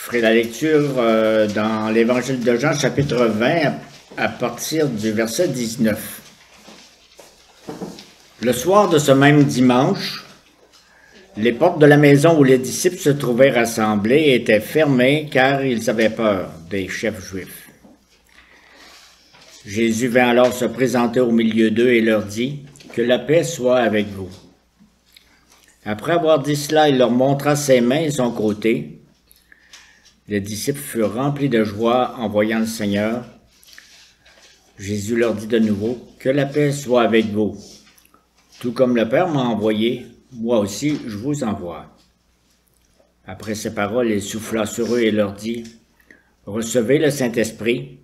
ferai la lecture dans l'Évangile de Jean, chapitre 20, à partir du verset 19. Le soir de ce même dimanche, les portes de la maison où les disciples se trouvaient rassemblés étaient fermées car ils avaient peur des chefs juifs. Jésus vint alors se présenter au milieu d'eux et leur dit « Que la paix soit avec vous. » Après avoir dit cela, il leur montra ses mains et son côté. Les disciples furent remplis de joie en voyant le Seigneur. Jésus leur dit de nouveau « Que la paix soit avec vous. Tout comme le Père m'a envoyé, moi aussi je vous envoie. » Après ces paroles, il souffla sur eux et leur dit « Recevez le Saint-Esprit.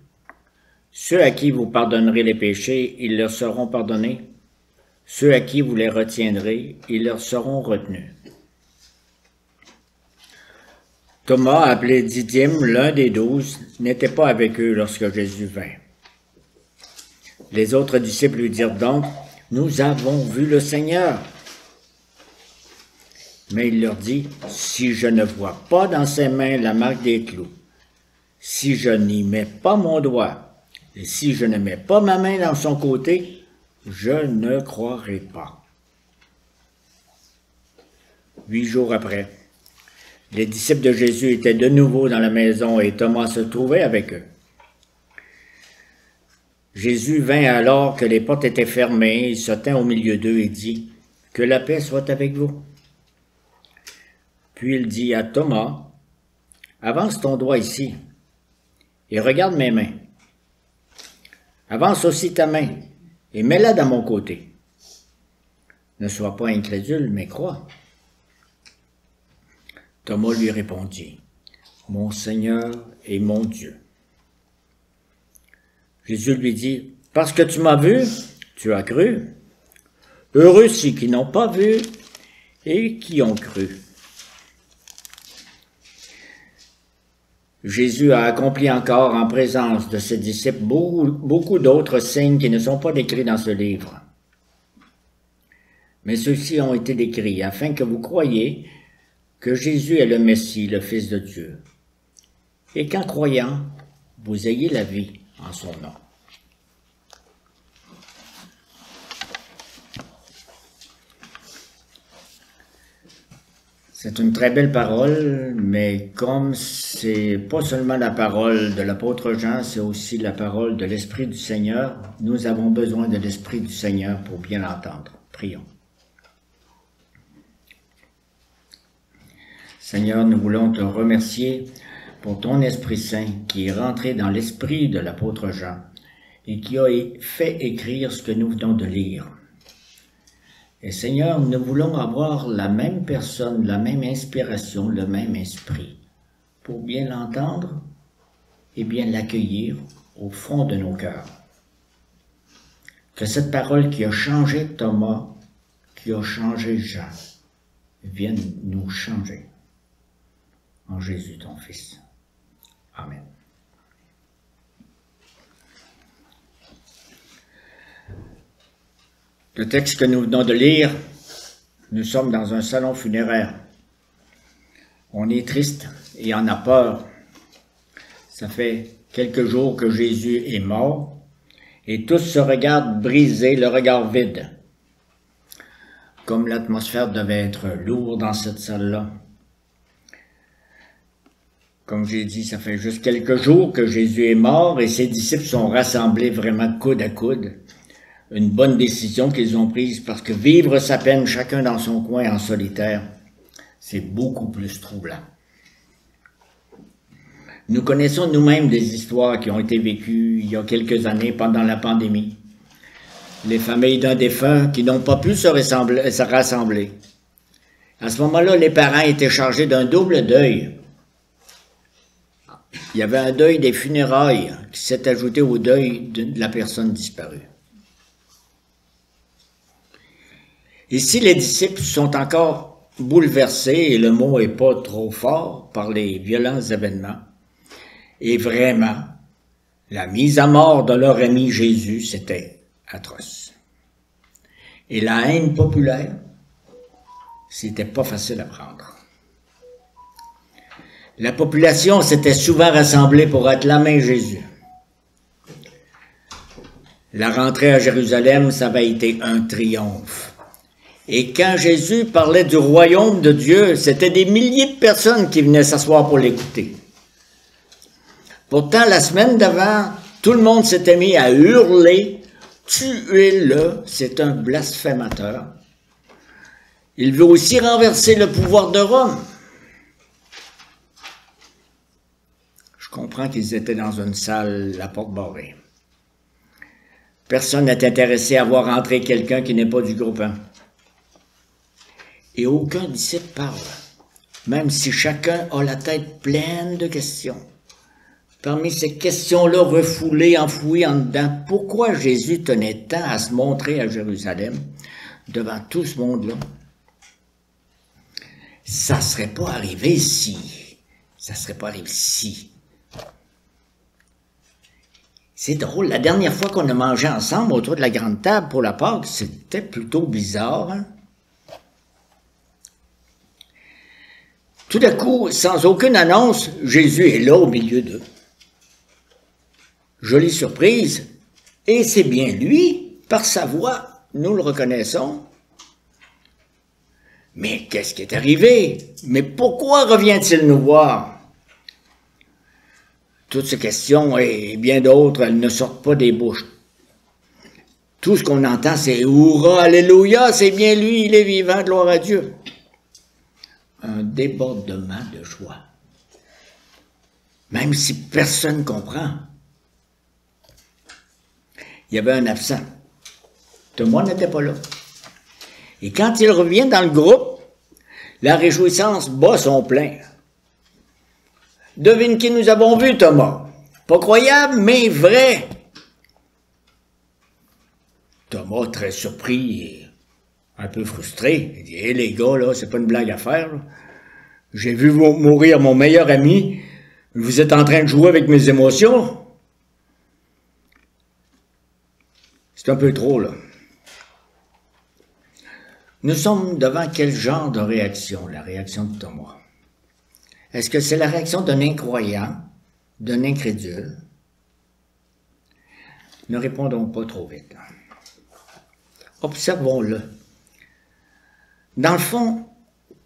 Ceux à qui vous pardonnerez les péchés, ils leur seront pardonnés. Ceux à qui vous les retiendrez, ils leur seront retenus. » Thomas, appelé Didyme, l'un des 12, n'était pas avec eux lorsque Jésus vint. Les autres disciples lui dirent donc, « Nous avons vu le Seigneur. » Mais il leur dit, « Si je ne vois pas dans ses mains la marque des clous, si je n'y mets pas mon doigt, et si je ne mets pas ma main dans son côté, je ne croirai pas. » 8 jours après, les disciples de Jésus étaient de nouveau dans la maison et Thomas se trouvait avec eux. Jésus vint alors que les portes étaient fermées, il se tint au milieu d'eux et dit « Que la paix soit avec vous. » Puis il dit à Thomas « Avance ton doigt ici et regarde mes mains. Avance aussi ta main et mets-la dans mon côté. Ne sois pas incrédule, mais crois. » Thomas lui répondit, « Mon Seigneur et mon Dieu. » Jésus lui dit, « Parce que tu m'as vu, tu as cru. Heureux ceux qui n'ont pas vu et qui ont cru. » Jésus a accompli encore en présence de ses disciples beaucoup d'autres signes qui ne sont pas décrits dans ce livre. Mais ceux-ci ont été décrits afin que vous croyiez que Jésus est le Messie, le Fils de Dieu, et qu'en croyant, vous ayez la vie en son nom. C'est une très belle parole, mais comme c'est pas seulement la parole de l'apôtre Jean, c'est aussi la parole de l'Esprit du Seigneur, nous avons besoin de l'Esprit du Seigneur pour bien l'entendre. Prions. Seigneur, nous voulons te remercier pour ton Esprit Saint qui est rentré dans l'esprit de l'apôtre Jean et qui a fait écrire ce que nous venons de lire. Et Seigneur, nous voulons avoir la même personne, la même inspiration, le même esprit pour bien l'entendre et bien l'accueillir au fond de nos cœurs. Que cette parole qui a changé Thomas, qui a changé Jean, vienne nous changer. En Jésus, ton Fils. Amen. Le texte que nous venons de lire, nous sommes dans un salon funéraire. On est triste et on a peur. Ça fait quelques jours que Jésus est mort et tous se regardent brisés, le regard vide. Comme l'atmosphère devait être lourde dans cette salle-là. Comme j'ai dit, ça fait juste quelques jours que Jésus est mort et ses disciples sont rassemblés vraiment coude à coude. Une bonne décision qu'ils ont prise parce que vivre sa peine chacun dans son coin en solitaire, c'est beaucoup plus troublant. Nous connaissons nous-mêmes des histoires qui ont été vécues il y a quelques années pendant la pandémie. Les familles d'un défunt qui n'ont pas pu se rassembler. À ce moment-là, les parents étaient chargés d'un double deuil. Il y avait un deuil des funérailles qui s'est ajouté au deuil de la personne disparue. Ici, les disciples sont encore bouleversés, et le mot n'est pas trop fort, par les violents événements. Et vraiment, la mise à mort de leur ami Jésus, c'était atroce. Et la haine populaire, c'était pas facile à prendre. La population s'était souvent rassemblée pour acclamer Jésus. La rentrée à Jérusalem, ça avait été un triomphe. Et quand Jésus parlait du royaume de Dieu, c'était des milliers de personnes qui venaient s'asseoir pour l'écouter. Pourtant, la semaine d'avant, tout le monde s'était mis à hurler « Tuez-le, c'est un blasphémateur. Il veut aussi renverser le pouvoir de Rome. » Je comprends qu'ils étaient dans une salle, la porte barrée. Personne n'est intéressé à voir entrer quelqu'un qui n'est pas du groupe 1. Et aucun disciple parle, même si chacun a la tête pleine de questions. Parmi ces questions-là refoulées, enfouies en dedans, pourquoi Jésus tenait tant à se montrer à Jérusalem devant tout ce monde-là? Ça ne serait pas arrivé si. Ça ne serait pas arrivé si. C'est drôle, la dernière fois qu'on a mangé ensemble autour de la grande table pour la Pâque, c'était plutôt bizarre. Hein? Tout d'un coup, sans aucune annonce, Jésus est là au milieu d'eux. Jolie surprise, et c'est bien lui, par sa voix, nous le reconnaissons. Mais qu'est-ce qui est arrivé? Mais pourquoi revient-il nous voir? Toutes ces questions et bien d'autres, elles ne sortent pas des bouches. Tout ce qu'on entend, c'est « Hourra, Alléluia, c'est bien lui, il est vivant, gloire à Dieu ». Un débordement de joie. Même si personne ne comprend. Il y avait un absent. Thomas n'était pas là. Et quand il revient dans le groupe, la réjouissance bat son plein. Devine qui nous avons vu, Thomas. Pas croyable, mais vrai. Thomas, très surpris et un peu frustré, il dit « Hé les gars, là, c'est pas une blague à faire. J'ai vu mourir mon meilleur ami. Vous êtes en train de jouer avec mes émotions. » C'est un peu trop, là. Nous sommes devant quel genre de réaction, la réaction de Thomas? Est-ce que c'est la réaction d'un incroyant, d'un incrédule? Ne répondons pas trop vite. Observons-le. Dans le fond,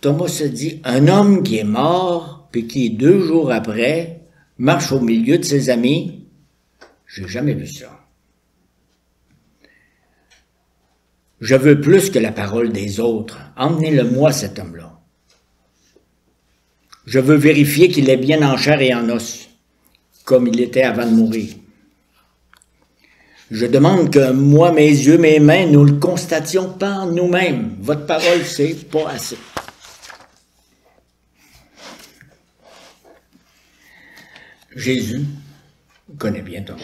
Thomas se dit, un homme qui est mort, puis qui, 2 jours après, marche au milieu de ses amis, j'ai jamais vu ça. Je veux plus que la parole des autres. Emmenez-le-moi, cet homme-là. Je veux vérifier qu'il est bien en chair et en os, comme il était avant de mourir. Je demande que moi, mes yeux, mes mains, nous le constations par nous-mêmes. Votre parole, c'est pas assez. Jésus connaît bien Thomas.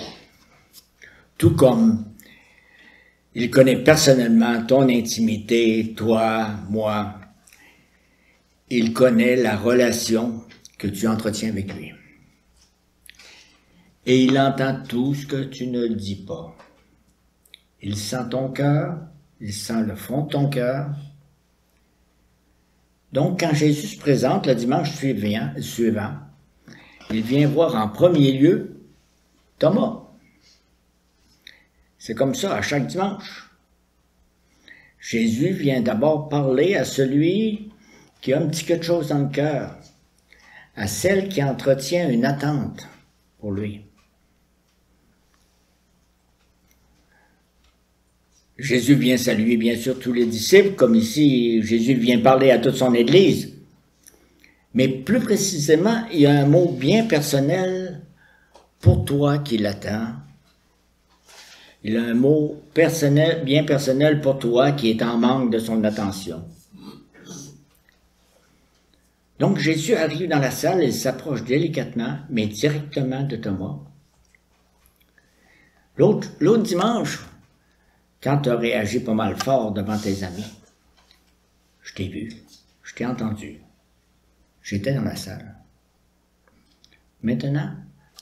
Tout comme il connaît personnellement ton intimité, toi, moi. Il connaît la relation que tu entretiens avec lui. Et il entend tout ce que tu ne dis pas. Il sent ton cœur, il sent le fond de ton cœur. Donc, quand Jésus se présente le dimanche suivant, il vient voir en premier lieu Thomas. C'est comme ça à chaque dimanche. Jésus vient d'abord parler à celui qui a un petit quelque chose dans le cœur, à celle qui entretient une attente pour lui. Jésus vient saluer bien sûr tous les disciples, comme ici Jésus vient parler à toute son Église. Mais plus précisément, il y a un mot bien personnel pour toi qui l'attends. Il a un mot personnel, bien personnel pour toi qui est en manque de son attention. Donc Jésus arrive dans la salle et s'approche délicatement, mais directement de Thomas. L'autre dimanche, quand tu as réagi pas mal fort devant tes amis, je t'ai vu, je t'ai entendu, j'étais dans la salle. Maintenant,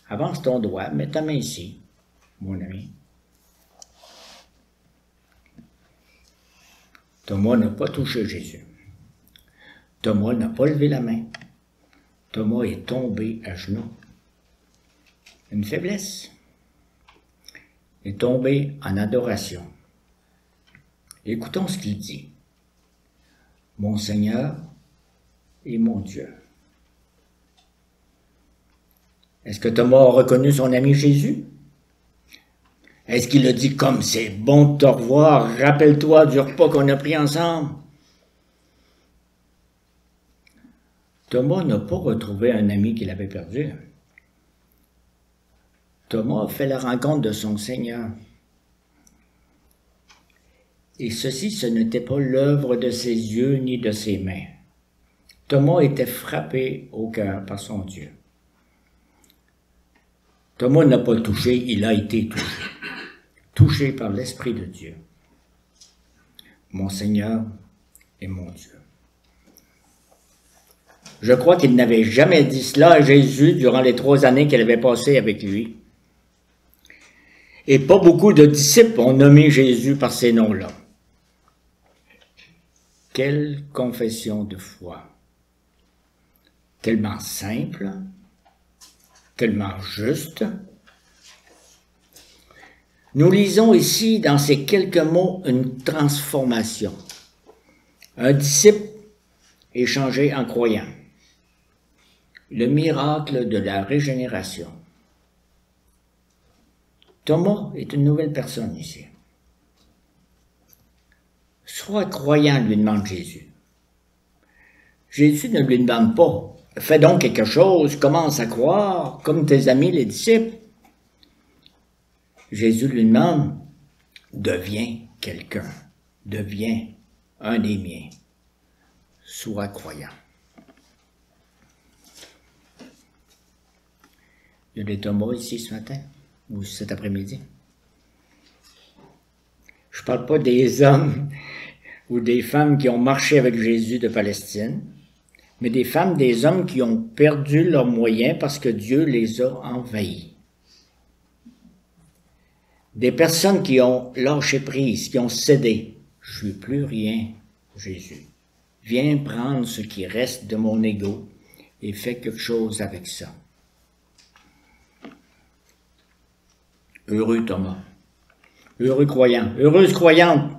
avance ton doigt, mets ta main ici, mon ami. Thomas n'a pas touché Jésus. Thomas n'a pas levé la main. Thomas est tombé à genoux. Une faiblesse. Il est tombé en adoration. Écoutons ce qu'il dit. Mon Seigneur et mon Dieu. Est-ce que Thomas a reconnu son ami Jésus? Est-ce qu'il a dit comme c'est bon de te revoir, rappelle-toi du repas qu'on a pris ensemble? Thomas n'a pas retrouvé un ami qu'il avait perdu. Thomas a fait la rencontre de son Seigneur. Et ceci, ce n'était pas l'œuvre de ses yeux ni de ses mains. Thomas était frappé au cœur par son Dieu. Thomas n'a pas touché, il a été touché. Touché par l'Esprit de Dieu. Mon Seigneur et mon Dieu. Je crois qu'il n'avait jamais dit cela à Jésus durant les 3 années qu'il avait passées avec lui. Et pas beaucoup de disciples ont nommé Jésus par ces noms-là. Quelle confession de foi! Tellement simple, tellement juste. Nous lisons ici dans ces quelques mots une transformation. Un disciple est changé en croyant. Le miracle de la régénération. Thomas est une nouvelle personne ici. Sois croyant, lui demande Jésus. Jésus ne lui demande pas, fais donc quelque chose, commence à croire, comme tes amis les disciples. Jésus lui demande, deviens quelqu'un, deviens un des miens, sois croyant. Il y a des Thomas ici ce matin, ou cet après-midi. Je ne parle pas des hommes ou des femmes qui ont marché avec Jésus de Palestine, mais des femmes, des hommes qui ont perdu leurs moyens parce que Dieu les a envahis. Des personnes qui ont lâché prise, qui ont cédé. Je ne veux plus rien, Jésus. Viens prendre ce qui reste de mon ego et fais quelque chose avec ça. Heureux Thomas, heureux croyant, heureuse croyante.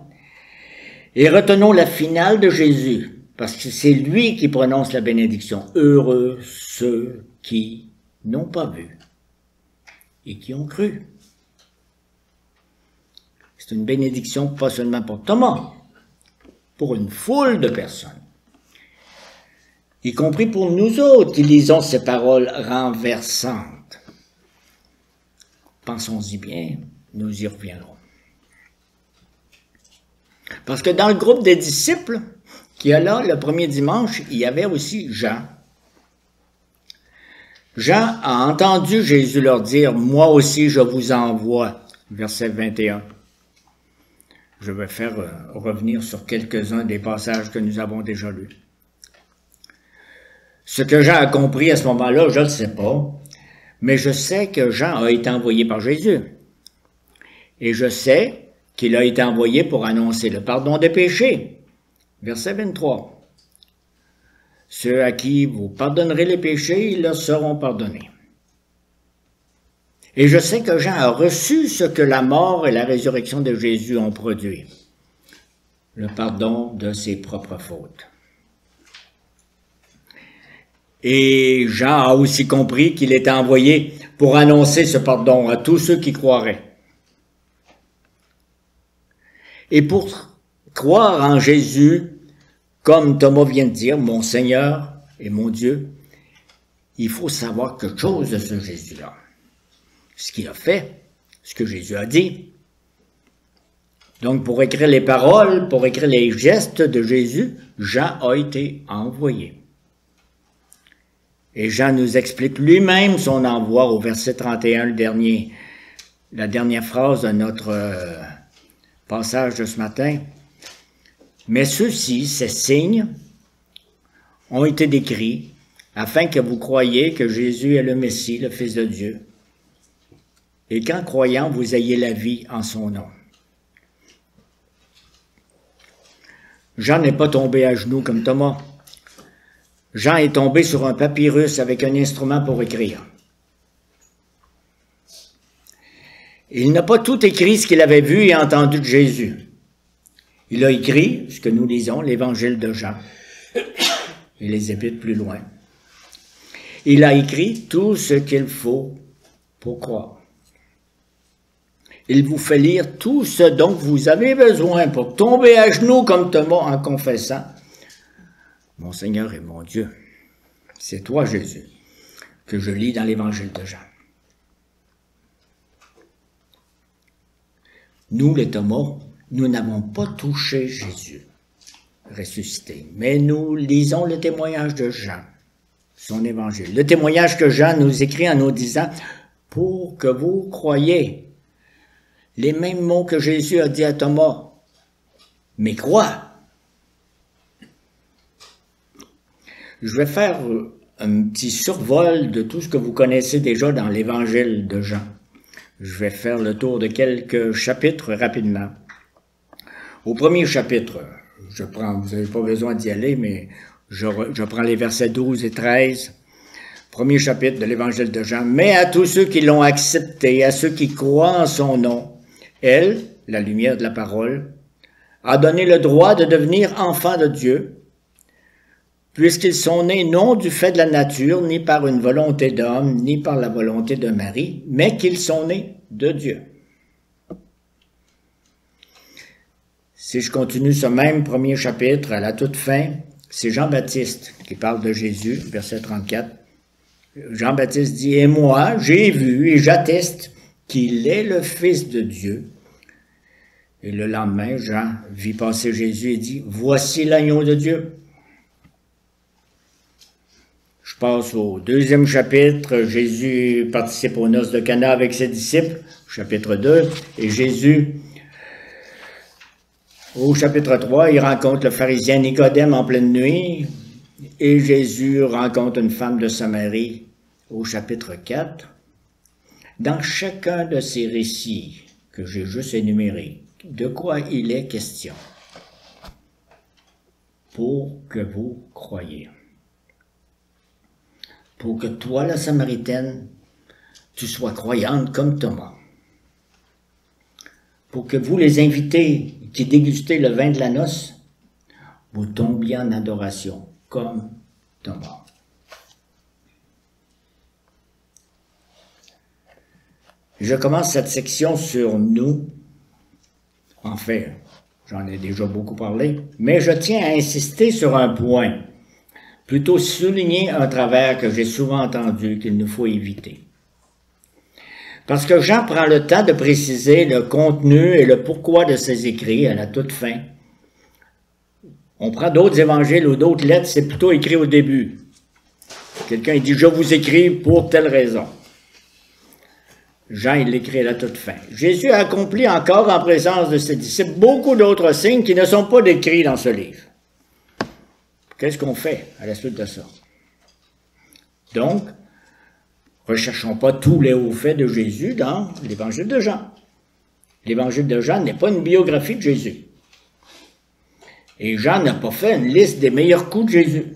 Et retenons la finale de Jésus, parce que c'est lui qui prononce la bénédiction. Heureux ceux qui n'ont pas vu et qui ont cru. C'est une bénédiction pas seulement pour Thomas, pour une foule de personnes, y compris pour nous autres qui lisons ces paroles renversantes. Pensons-y bien, nous y reviendrons. Parce que dans le groupe des disciples, qui est là le premier dimanche, il y avait aussi Jean. Jean a entendu Jésus leur dire, « Moi aussi je vous envoie », verset 21. Je vais faire revenir sur quelques-uns des passages que nous avons déjà lus. Ce que Jean a compris à ce moment-là, je ne le sais pas, mais je sais que Jean a été envoyé par Jésus. Et je sais qu'il a été envoyé pour annoncer le pardon des péchés. Verset 23. Ceux à qui vous pardonnerez les péchés, ils leur seront pardonnés. Et je sais que Jean a reçu ce que la mort et la résurrection de Jésus ont produit. Le pardon de ses propres fautes. Et Jean a aussi compris qu'il était envoyé pour annoncer ce pardon à tous ceux qui croiraient. Et pour croire en Jésus, comme Thomas vient de dire, mon Seigneur et mon Dieu, il faut savoir quelque chose de ce Jésus-là. Ce qu'il a fait, ce que Jésus a dit. Donc pour écrire les paroles, pour écrire les gestes de Jésus, Jean a été envoyé. Et Jean nous explique lui-même son envoi au verset 31, la dernière phrase de notre passage de ce matin. Mais ceux-ci, ces signes, ont été décrits afin que vous croyiez que Jésus est le Messie, le Fils de Dieu, et qu'en croyant, vous ayez la vie en son nom. Jean n'est pas tombé à genoux comme Thomas. Jean est tombé sur un papyrus avec un instrument pour écrire. Il n'a pas tout écrit ce qu'il avait vu et entendu de Jésus. Il a écrit ce que nous lisons, l'évangile de Jean, et les épîtres plus loin. Il a écrit tout ce qu'il faut pour croire. Il vous fait lire tout ce dont vous avez besoin pour tomber à genoux comme Thomas en confessant « Mon Seigneur et mon Dieu, c'est toi Jésus, que je lis dans l'évangile de Jean. » Nous, les Thomas, nous n'avons pas touché Jésus ressuscité, mais nous lisons le témoignage de Jean, son évangile. Le témoignage que Jean nous écrit en nous disant « Pour que vous croyiez ». Les mêmes mots que Jésus a dit à Thomas, « Mais crois ». Je vais faire un petit survol de tout ce que vous connaissez déjà dans l'évangile de Jean. Je vais faire le tour de quelques chapitres rapidement. Au premier chapitre, vous n'avez pas besoin d'y aller, mais je prends les versets 12 et 13. Premier chapitre de l'évangile de Jean. « Mais à tous ceux qui l'ont accepté, à ceux qui croient en son nom, elle, la lumière de la parole, a donné le droit de devenir enfants de Dieu, puisqu'ils sont nés non du fait de la nature, ni par une volonté d'homme, ni par la volonté de Marie, mais qu'ils sont nés de Dieu. » Si je continue ce même premier chapitre, à la toute fin, c'est Jean-Baptiste qui parle de Jésus, verset 34. Jean-Baptiste dit « Et moi, j'ai vu et j'atteste qu'il est le Fils de Dieu. » Et le lendemain, Jean vit passer Jésus et dit « Voici l'agneau de Dieu. » Je passe au deuxième chapitre. Jésus participe aux noces de Cana avec ses disciples, chapitre 2. Et Jésus, au chapitre 3, il rencontre le pharisien Nicodème en pleine nuit. Et Jésus rencontre une femme de Samarie au chapitre 4. Dans chacun de ces récits que j'ai juste énumérés, de quoi il est question? Pour que vous croyiez. Pour que toi, la Samaritaine, tu sois croyante comme Thomas. Pour que vous, les invités qui dégustez le vin de la noce, vous tombiez en adoration comme Thomas. Je commence cette section sur nous. En fait, j'en ai déjà beaucoup parlé, mais je tiens à insister sur un point. Plutôt souligner un travers que j'ai souvent entendu qu'il nous faut éviter. Parce que Jean prend le temps de préciser le contenu et le pourquoi de ses écrits à la toute fin. On prend d'autres évangiles ou d'autres lettres, c'est plutôt écrit au début. Quelqu'un dit « Je vous écris pour telle raison ». Jean, il l'écrit à la toute fin. Jésus a accompli encore en présence de ses disciples beaucoup d'autres signes qui ne sont pas décrits dans ce livre. Qu'est-ce qu'on fait à la suite de ça? Donc, recherchons pas tous les hauts faits de Jésus dans l'évangile de Jean. L'évangile de Jean n'est pas une biographie de Jésus. Et Jean n'a pas fait une liste des meilleurs coups de Jésus.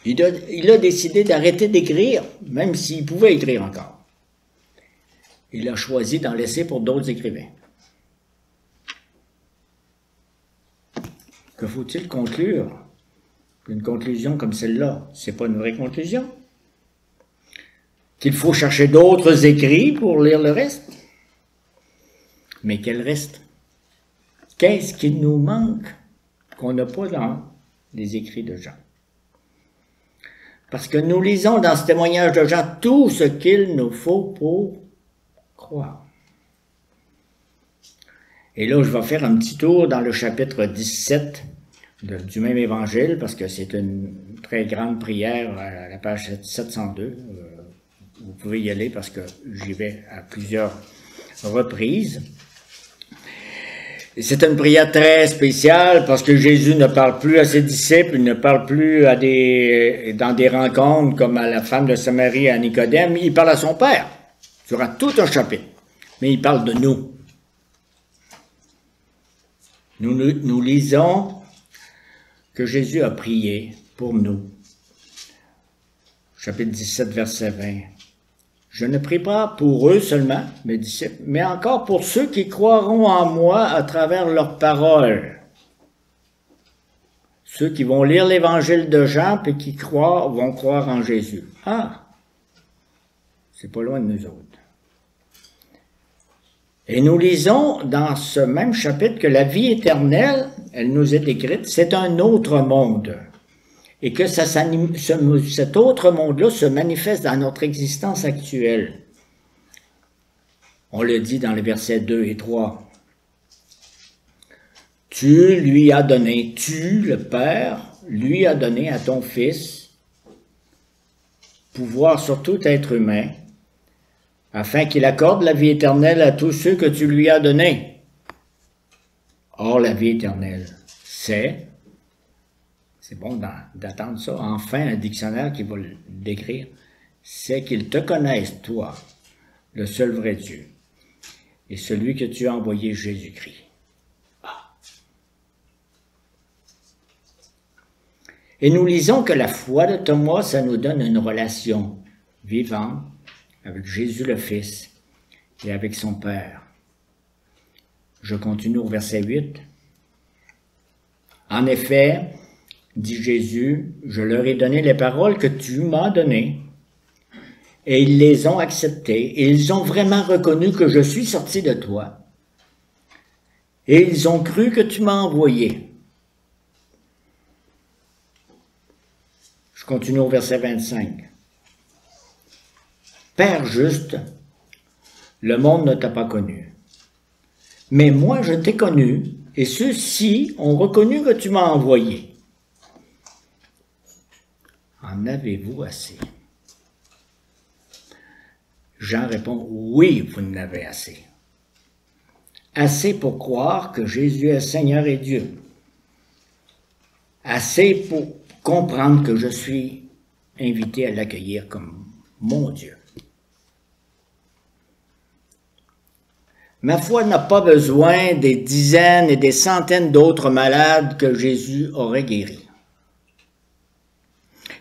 Il a décidé d'arrêter d'écrire, même s'il pouvait écrire encore. Il a choisi d'en laisser pour d'autres écrivains. Que faut-il conclure? Une conclusion comme celle-là, c'est pas une vraie conclusion. Qu'il faut chercher d'autres écrits pour lire le reste. Mais quel reste? Qu'est-ce qui nous manque qu'on n'a pas dans les écrits de Jean? Parce que nous lisons dans ce témoignage de Jean tout ce qu'il nous faut pour croire. Et là, je vais faire un petit tour dans le chapitre 17 du même évangile, parce que c'est une très grande prière à la page 702. Vous pouvez y aller parce que j'y vais à plusieurs reprises. C'est une prière très spéciale parce que Jésus ne parle plus à ses disciples, il ne parle plus dans des rencontres comme à la femme de Samarie et à Nicodème, il parle à son Père. Sur tout un chapitre, mais il parle de nous. Nous lisons que Jésus a prié pour nous. Chapitre 17, verset 20. Je ne prie pas pour eux seulement, mes disciples, mais encore pour ceux qui croiront en moi à travers leurs paroles. Ceux qui vont lire l'évangile de Jean et qui vont croire en Jésus. Ah! C'est pas loin de nous autres. Et nous lisons dans ce même chapitre que la vie éternelle, elle nous est décrite, c'est un autre monde. Et que cet autre monde-là se manifeste dans notre existence actuelle. On le dit dans les versets 2 et 3. Tu lui as donné, tu, le Père, lui as donné à ton Fils pouvoir sur tout être humain, afin qu'il accorde la vie éternelle à tous ceux que tu lui as donnés. Or, la vie éternelle, c'est bon d'attendre ça, enfin un dictionnaire qui va le décrire, c'est qu'ils te connaissent, toi, le seul vrai Dieu, et celui que tu as envoyé, Jésus-Christ. Ah. Et nous lisons que la foi de Thomas, ça nous donne une relation vivante avec Jésus le Fils et avec son Père. Je continue au verset 8. En effet, dit Jésus, je leur ai donné les paroles que tu m'as données, et ils les ont acceptées, et ils ont vraiment reconnu que je suis sorti de toi, et ils ont cru que tu m'as envoyé. Je continue au verset 25. Père juste, le monde ne t'a pas connu, mais moi je t'ai connu, et ceux-ci ont reconnu que tu m'as envoyé. En avez-vous assez? Jean répond, oui, vous en avez assez. Assez pour croire que Jésus est Seigneur et Dieu. Assez pour comprendre que je suis invité à l'accueillir comme mon Dieu. Ma foi n'a pas besoin des dizaines et des centaines d'autres malades que Jésus aurait guéris.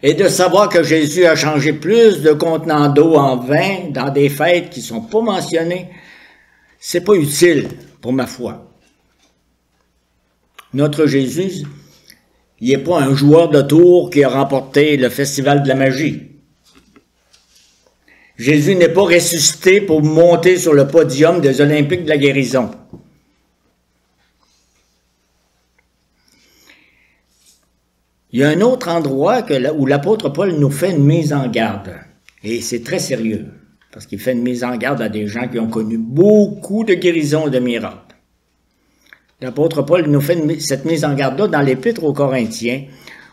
Et de savoir que Jésus a changé plus de contenants d'eau en vin dans des fêtes qui ne sont pas mentionnées, c'est pas utile pour ma foi. Notre Jésus, il n'est pas un joueur de tours qui a remporté le festival de la magie. Jésus n'est pas ressuscité pour monter sur le podium des Olympiques de la guérison. Il y a un autre endroit où l'apôtre Paul nous fait une mise en garde. Et c'est très sérieux, parce qu'il fait une mise en garde à des gens qui ont connu beaucoup de guérisons et de miracles. L'apôtre Paul nous fait cette mise en garde-là dans l'Épître aux Corinthiens,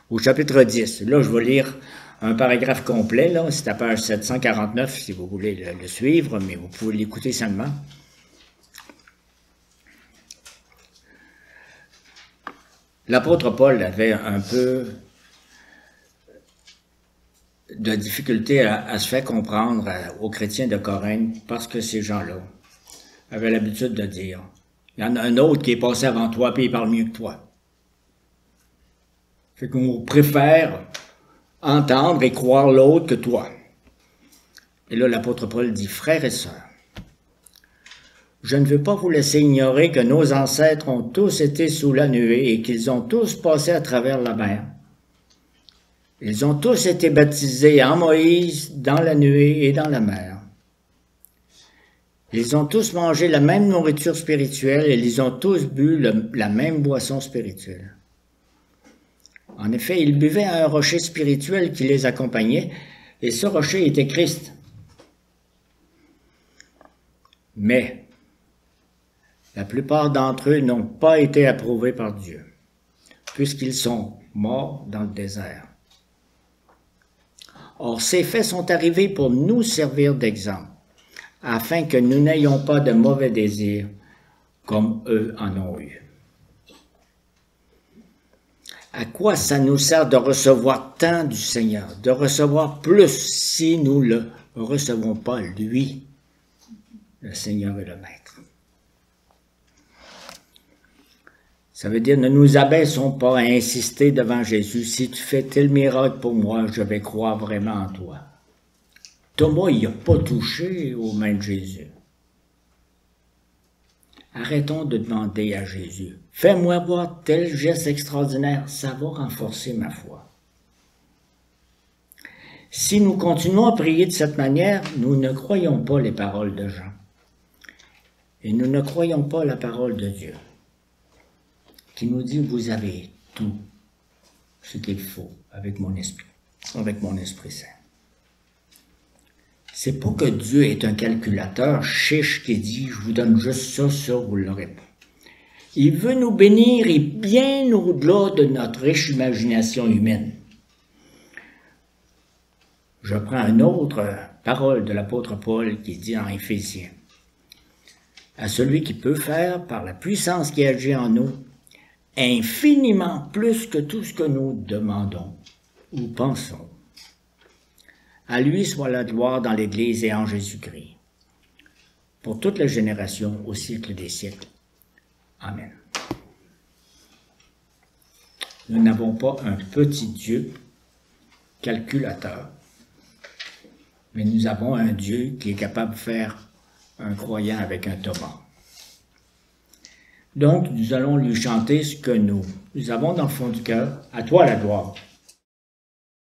au chapitre 10. Là, je vais lire un paragraphe complet, là, c'est à page 749 si vous voulez le suivre, mais vous pouvez l'écouter seulement. L'apôtre Paul avait un peu de difficulté à se faire comprendre aux chrétiens de Corinthe parce que ces gens-là avaient l'habitude de dire « Il y en a un autre qui est passé avant toi puis il parle mieux que toi. » Fait qu'on préfère entendre et croire l'autre que toi. Et là, l'apôtre Paul dit « Frères et sœurs, je ne veux pas vous laisser ignorer que nos ancêtres ont tous été sous la nuée et qu'ils ont tous passé à travers la mer. Ils ont tous été baptisés en Moïse, dans la nuée et dans la mer. Ils ont tous mangé la même nourriture spirituelle et ils ont tous bu la même boisson spirituelle. En effet, ils buvaient à un rocher spirituel qui les accompagnait et ce rocher était Christ. Mais la plupart d'entre eux n'ont pas été approuvés par Dieu, puisqu'ils sont morts dans le désert. Or, ces faits sont arrivés pour nous servir d'exemple, afin que nous n'ayons pas de mauvais désirs, comme eux en ont eu. À quoi ça nous sert de recevoir tant du Seigneur, de recevoir plus si nous ne le recevons pas, lui, le Seigneur et le Maître? Ça veut dire, ne nous abaissons pas à insister devant Jésus. Si tu fais tel miracle pour moi, je vais croire vraiment en toi. Thomas, il n'a pas touché aux mains de Jésus. Arrêtons de demander à Jésus, fais-moi voir tel geste extraordinaire, ça va renforcer ma foi. Si nous continuons à prier de cette manière, nous ne croyons pas les paroles de Jean. Et nous ne croyons pas la parole de Dieu, qui nous dit, vous avez tout ce qu'il faut avec mon Esprit Saint. C'est pas que Dieu est un calculateur chiche qui dit, je vous donne juste ça, vous l'aurez pas. Il veut nous bénir et bien au-delà de notre riche imagination humaine. Je prends une autre parole de l'apôtre Paul qui dit en Éphésiens, à celui qui peut faire, par la puissance qui agit en nous, infiniment plus que tout ce que nous demandons ou pensons. À lui soit la gloire dans l'Église et en Jésus-Christ, pour toutes les générations, au siècle des siècles. Amen. Nous n'avons pas un petit Dieu calculateur, mais nous avons un Dieu qui est capable de faire un croyant avec un Thomas. Donc, nous allons lui chanter ce que nous avons dans le fond du cœur. À toi la gloire.